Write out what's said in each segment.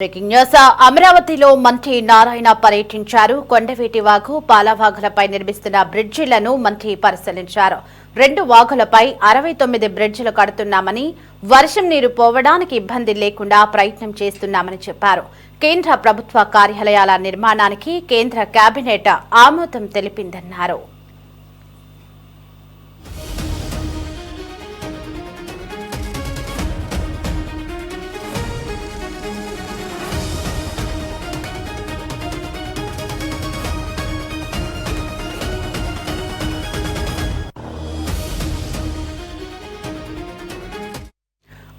Breaking news అమరావతిలో మంత్రి నారాయణ పర్యటించారు. కొండవీటి వాగు, పాలవాగులపై నిర్మిస్తున్న బ్రిడ్జిలను మంత్రి పరిశీలించారు. 2 వాగులపై 69 బ్రిడ్జిలు కడుతున్నామని, వర్షం నీరు పోవడానికి ఇబ్బంది లేకుండా ప్రయత్నం చేస్తున్నామని చెప్పారు. కేంద్ర ప్రభుత్వ కార్యాలయాల నిర్మాణానికి కేంద్ర కేబినెట్ ఆమోదం తెలిపిందన్నారు.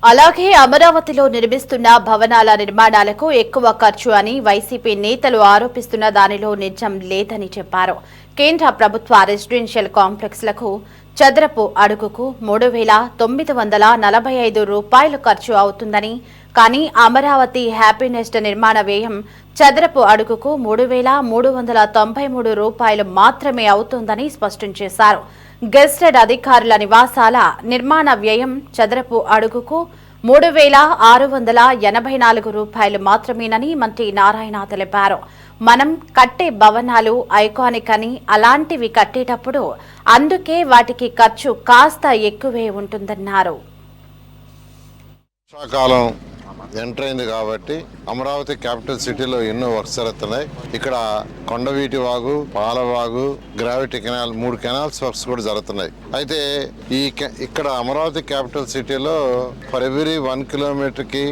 అలాగే అమరావతిలో నిర్మిస్తున్న భవనాల నిర్మాణాలకు ఎక్కువ ఖర్చు అని వైసీపీ నేతలు ఆరోపిస్తున్న దానిలో నిజం లేదని చెప్పారు. కేంద్ర ప్రభుత్వ రెసిడెన్షియల్ కాంప్లెక్స్లకు చదరపు అడుగుకు 3,945 రూపాయలు ఖర్చు అవుతుందని, కానీ అమరావతి హ్యాపీనెస్ట్ నిర్మాణ వ్యయం చదరపు అడుగుకు 3,393 రూపాయలు మాత్రమే అవుతుందని స్పష్టం చేశారు. గెస్టెడ్ అధికారుల నివాసాల నిర్మాణ వ్యయం చదరపు అడుగుకు 3,684 రూపాయలు మాత్రమేనని మంత్రి నారాయణ తెలిపారు. మనం కట్టే భవనాలు ఐకానిక్ అని, అలాంటివి కట్టేటప్పుడు అందుకే వాటికి ఖర్చు కాస్త ఎక్కువే ఉంటుందన్నారు. ఎంటర్ అయింది కాబట్టి అమరావతి క్యాపిటల్ సిటీలో ఎన్నో వర్క్స్ జరుగుతున్నాయి. ఇక్కడ Kondaveeti Vagu, Palavagu, gravity canal 3 canals works కూడా జరుగుతున్నాయి. అయితే ఇక్కడ అమరావతి క్యాపిటల్ సిటీలో ఫర్ ఎవ్రీ 1 కిలోమీటర్కి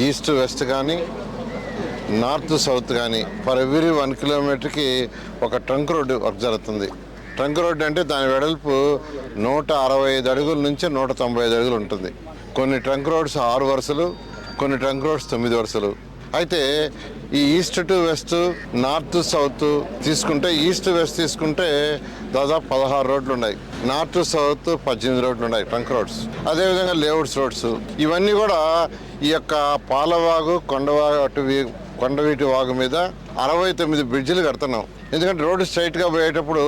ఈస్ట్ వెస్ట్ కానీ, నార్త్ సౌత్ కానీ ఫర్ ఎవ్రీ 1 కిలోమీటర్కి ఒక ట్రంక్ రోడ్డు వర్క్ జరుగుతుంది. ట్రంక్ రోడ్డు అంటే దాని వెడల్పు 165 అడుగుల నుంచి 195 అడుగులు ఉంటుంది. కొన్ని ట్రంక్ రోడ్స్ 6 వరుసలు, కొన్ని ట్రంక్ రోడ్స్ 9 వరుసలు. అయితే ఈ east to west, north south తీసుకుంటే, ఈస్ట్ వెస్ట్ తీసుకుంటే దాదాపు 16 రోడ్లు ఉన్నాయి. నార్త్ సౌత్ 18 రోడ్లు ఉన్నాయి ట్రంక్ రోడ్స్. అదేవిధంగా లేఅవుట్స్ రోడ్స్. ఇవన్నీ కూడా ఈ యొక్క పాలవాగు, కొండవీటి వాగు మీద 69 బ్రిడ్జిలు కడుతున్నాం. ఎందుకంటే రోడ్డు స్ట్రైట్గా పోయేటప్పుడు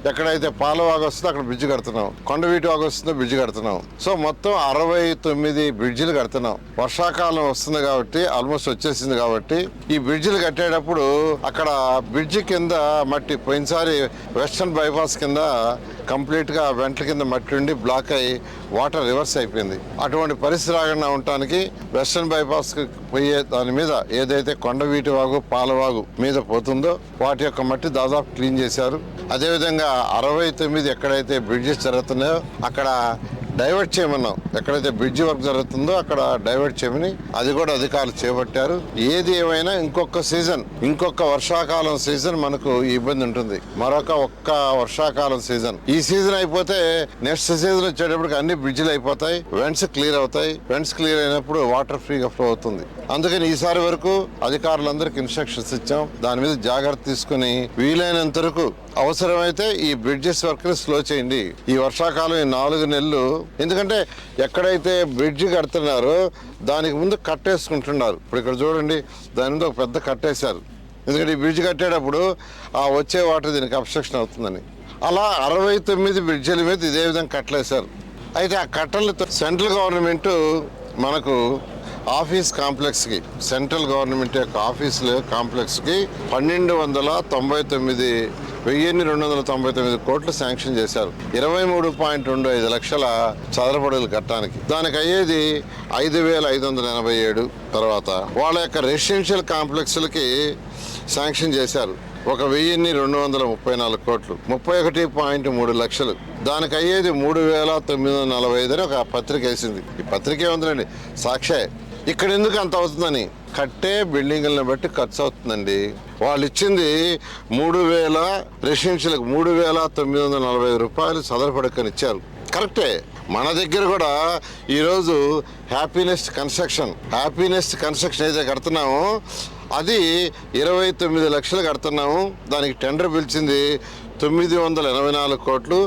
ఎక్కడైతే పాలవాగు వస్తుందో అక్కడ బ్రిడ్జి కడుతున్నాం, కొండవీటి వాగు వస్తుందో బ్రిడ్జి కడుతున్నాం. సో మొత్తం 69 బ్రిడ్జిలు కడుతున్నాం. వర్షాకాలం వస్తుంది కాబట్టి, ఆల్మోస్ట్ వచ్చేసింది కాబట్టి ఈ బ్రిడ్జిలు కట్టేటప్పుడు అక్కడ బ్రిడ్జి కింద మట్టి, పోయినసారి వెస్టర్న్ బైపాస్ కింద కంప్లీట్గా వెంట్ల కింద మట్టి ఉండి బ్లాక్ అయ్యి వాటర్ రివర్స్ అయిపోయింది. అటువంటి పరిస్థితి రాకుండా ఉండటానికి వెస్టర్న్ బైపాస్కి పోయే దాని మీద ఏదైతే కొండవీటి వాగు, పాలవాగు మీద పోతుందో వాటి యొక్క మట్టి దాదాపు క్లీన్ చేశారు. అదేవిధంగా 69 ఎక్కడైతే బ్రిడ్జెస్ జరుగుతున్నాయో అక్కడ డైవర్ట్ చేయమన్నాం. ఎక్కడైతే బ్రిడ్జి వర్క్ జరుగుతుందో అక్కడ డైవర్ట్ చేయమని అది కూడా అధికారులు చేపట్టారు. ఏది ఏమైనా ఇంకొక వర్షాకాలం సీజన్ మనకు ఇబ్బంది ఉంటుంది. ఒక్క వర్షాకాలం సీజన్, ఈ సీజన్ అయిపోతే నెక్స్ట్ సీజన్ వచ్చేటప్పటికి అన్ని బ్రిడ్జిలు అయిపోతాయి, వెంట్స్ క్లియర్ అవుతాయి. వెంట్స్ క్లియర్ అయినప్పుడు వాటర్ ఫ్రీగా ఫ్లో అవుతుంది. అందుకని ఈసారి వరకు అధికారులందరికీ ఇన్స్ట్రక్షన్స్ ఇచ్చాం. దాని మీద జాగ్రత్త తీసుకుని వీలైనంత వరకు అవసరమైతే ఈ బ్రిడ్జెస్ వర్క్ ని స్లో చేయండి. ఈ వర్షాకాలం ఈ 4 నెలలు, ఎందుకంటే ఎక్కడైతే బ్రిడ్జి కడుతున్నారో దానికి ముందు కట్టేసుకుంటున్నారు. ఇప్పుడు ఇక్కడ చూడండి, దాని మీద ఒక పెద్ద కట్టేశారు. ఎందుకంటే ఈ బ్రిడ్జ్ కట్టేటప్పుడు ఆ వచ్చే వాటర్ దీనికి అబ్స్ట్రక్షన్ అవుతుందని. అలా 69 బ్రిడ్జిల మీద ఇదే విధంగా కట్టలేశారు. అయితే ఆ కట్టలతో సెంట్రల్ గవర్నమెంట్ మనకు ఆఫీస్ కాంప్లెక్స్కి, సెంట్రల్ గవర్నమెంట్ యొక్క ఆఫీసుల కాంప్లెక్స్కి 1,299 కోట్లు శాంక్షన్ చేశారు. 23.25 లక్షల చదరపడుగులు కట్టడానికి. దానికి అయ్యేది 5,587. తర్వాత వాళ్ళ యొక్క రెసిడెన్షియల్ కాంప్లెక్స్లకి శాంక్షన్ చేశారు 1,234 కోట్లు, 31.3 లక్షలు. దానికి అయ్యేది 3,945 అని ఒక పత్రిక వేసింది. ఈ పత్రిక ఏముందండి, సాక్షే. ఇక్కడ ఎందుకు అంత అవుతుందని, కట్టే బిల్డింగులను బట్టి ఖర్చు అవుతుందండి. వాళ్ళు ఇచ్చింది 3,000 రెసిడెన్షియల్కి 3,945 రూపాయలు చదరపడకని ఇచ్చారు. కరెక్టే. మన దగ్గర కూడా ఈరోజు హ్యాపీనెస్ట్ కన్స్ట్రక్షన్ అయితే కడుతున్నామో అది 29 లక్షలు కడుతున్నాము. దానికి టెండర్ పిలిచింది 984 కోట్లు.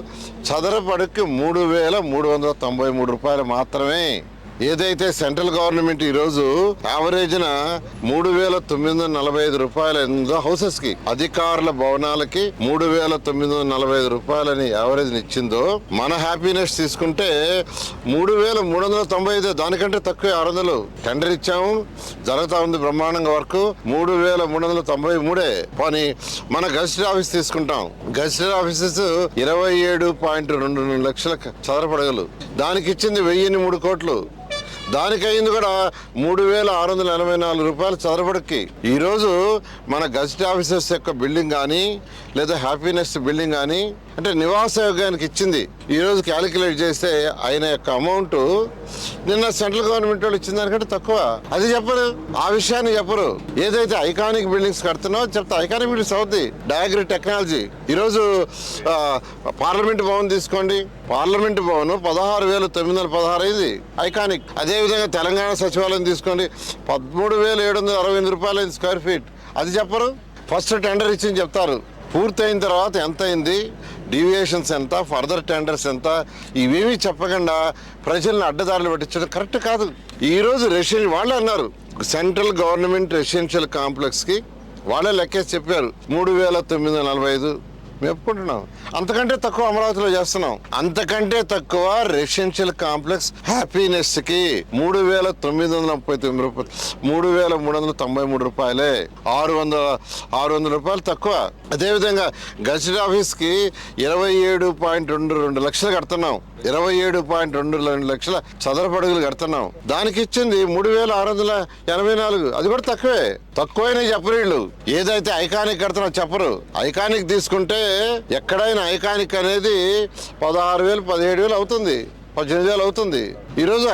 చదరపడకి 3,393 రూపాయలు మాత్రమే. ఏదైతే సెంట్రల్ గవర్నమెంట్ ఈరోజు యావరేజ్న 3,945 రూపాయలు ఎందో హౌసెస్ కి, అధికారుల భవనాలకి 3,945 రూపాయలని యావరేజ్ ఇచ్చిందో, మన హ్యాపీనెస్ తీసుకుంటే 3,395, దానికంటే తక్కువ 600 టెండర్ ఇచ్చాము. జరుగుతా ఉంది బ్రహ్మాండంగా వర్క్. 3,393 పని. మన గజిటెడ్ ఆఫీస్ తీసుకుంటాం. గజిటెడ్ ఆఫీసెస్ 27.22 లక్షల చదరపడగలు. దానికి ఇచ్చింది 1,003 కోట్లు. దానికి అయింది కూడా 3,684 రూపాయలు చదరపడకి. ఈరోజు మన గజిటెడ్ ఆఫీసర్స్ యొక్క బిల్డింగ్ కానీ లేదా హ్యాపీనెస్ బిల్డింగ్ కానీ అంటే నివాస యోగానికి ఇచ్చింది. ఈరోజు క్యాలిక్యులేట్ చేస్తే ఆయన యొక్క అమౌంట్ నిన్న సెంట్రల్ గవర్నమెంట్ వాళ్ళు ఇచ్చిన దానికంటే తక్కువ. అది చెప్పరు, ఆ విషయాన్ని చెప్పరు. ఏదైతే ఐకానిక్ బిల్డింగ్స్ కడుతున్నావో చెప్తా. ఐకానిక్ బిల్డింగ్స్ అవుద్ది డయాగ్రీ టెక్నాలజీ. ఈరోజు పార్లమెంట్ భవన్ తీసుకోండి. పార్లమెంట్ భవన్ 16,916 అయింది ఐకానిక్. అదేవిధంగా తెలంగాణ సచివాలయం తీసుకోండి, 13,768 రూపాయలు అయింది స్క్వేర్ ఫీట్. అది చెప్పరు. ఫస్ట్ టెండర్ ఇచ్చింది చెప్తారు, పూర్తయిన తర్వాత ఎంత అయింది, డీవియేషన్స్ ఎంత, ఫర్దర్ టెండర్స్ ఎంత, ఇవేమీ చెప్పకుండా ప్రజల్ని అడ్డదారులు పట్టించడం కరెక్ట్ కాదు. ఈరోజు వాళ్ళే అన్నారు, సెంట్రల్ గవర్నమెంట్ రెసిడెన్షియల్ కాంప్లెక్స్కి వాళ్ళే లెక్కేసి చెప్పారు 3,945. మేము ఒప్పుకుంటున్నాం. అంతకంటే తక్కువ అమరావతిలో చేస్తున్నాం. అంతకంటే తక్కువ రెసిడెన్షియల్ కాంప్లెక్స్ హ్యాపీనెస్ కి 3,939 రూపాయలు, 3,393 రూపాయలే. 600 రూపాయలు తక్కువ. అదేవిధంగా గజిటెడ్ ఆఫీస్ కి 27.22 లక్షలు కడుతున్నాం. 27.22 లక్షల చదరపడుగులు కడుతున్నాం. దానికి ఇచ్చింది 3,684. అది కూడా తక్కువే. తక్కువైనా చెప్పరు వీళ్ళు. ఏదైతే ఐకానిక్ కడుతున్నా చెప్పరు. ఐకానిక్ తీసుకుంటే ఎక్కడైనా ఐకానిక్ అనేది 16,000, 17,000 అవుతుంది, 18,000 అవుతుంది. ఈరోజు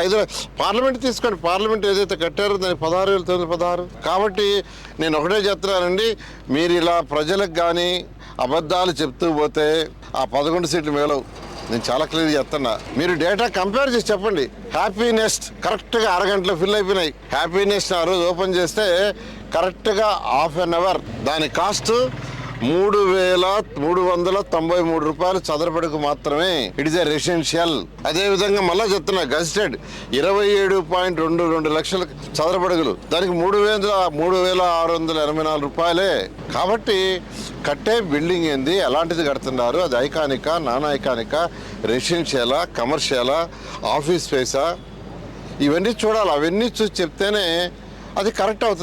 పార్లమెంట్ తీసుకోండి. పార్లమెంట్ ఏదైతే కట్టారో దానికి 16,916. కాబట్టి నేను ఒకటే చెప్తున్నానండి, మీరు ఇలా ప్రజలకు కానీ అబద్ధాలు చెప్తూ పోతే ఆ 11 సీట్లు మేలవు. నేను చాలా క్లియర్ చెప్తున్నా. మీరు డేటా కంపేర్ చేసి చెప్పండి. హ్యాపీనెస్ట్ కరెక్ట్గా అరగంటలో ఫిల్ అయిపోయినాయి. హ్యాపీనెస్ ఆ రోజు ఓపెన్ చేస్తే కరెక్ట్గా హాఫ్ అన్ అవర్. దాని కాస్ట్ 3,393 రూపాయలు చదరపడకు మాత్రమే. It is a residential. అదేవిధంగా మళ్ళీ చెప్తున్నా, గజిటెడ్ 27.22 లక్షల చదరపడుగులు. దానికి 3,684 రూపాయలే. కాబట్టి కట్టే బిల్డింగ్ ఏంది, ఎలాంటిది కడుతున్నారు, అది ఐకానికా, నాన్ ఐకానికా, రెసిడెన్షియలా, కమర్షియలా, ఆఫీస్ స్పేసా, ఇవన్నీ చూడాలి. అవన్నీ చూసి చెప్తేనే అది కరెక్ట్ అవుతుంది.